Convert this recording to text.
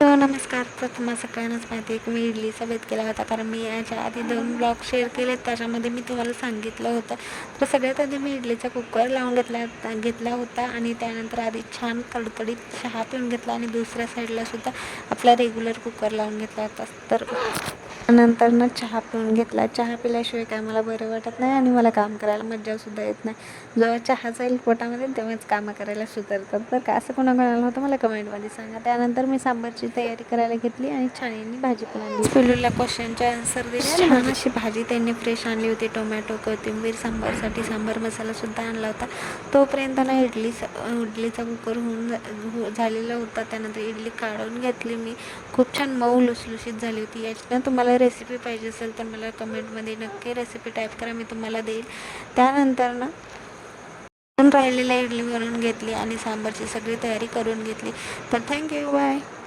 नमस्कार. तर तुम्हाला सगळ्यांनाच माहिती आहे की मी इडलीचा बेत केला होता, कारण मी याच्या आधी 2 ब्लॉग शेअर केलेत. त्याच्यामध्ये मी तुम्हाला सांगितलं होतं. तर सगळ्यात आधी मी इडलीचा कुकर लावून घेतला होता आणि त्यानंतर आधी छान तडतडीत चहा पिऊन घेतला आणि दुसऱ्या साईडला सुद्धा आपला रेग्युलर कुकर लावून घेतला होता. तर नंतर चहा पिऊन घेतला. चहा पिल्याशिवाय काय मला बरं वाटत नाही आणि मला काम करायला मज्जासुद्धा येत नाही. जेव्हा चहा जाईल पोटामध्ये तेव्हाच कामं करायला सुचतात. तर का असं कोणाकोणाला होतं मला कमेंटमध्ये सांगा. त्यानंतर मी सांबारची तयारी करायला घेतली आणि छाननी भाजी पण आणली. पिलूला क्वेश्चनचे आन्सर दिले. छान अशी भाजी त्यांनी फ्रेश आणली होती. टोमॅटो, कोथिंबीर, सांबारसाठी सांबार मसालासुद्धा आणला होता. तोपर्यंत इडलीचा कुकर झालेला होता. त्यानंतर इडली काढून घेतली मी. खूप छान मऊ लुसलुशीत झाली होती. याची तुम्हाला रेसिपी पाहिजे असेल तर मला कमेंटमध्ये नक्की रेसिपी टाईप करा, मी तुम्हाला देईल. त्यानंतर राहिलेल्या इडली बनवून घेतली आणि सांबारची सगळी तयारी करून घेतली. तर थँक्यू, बाय.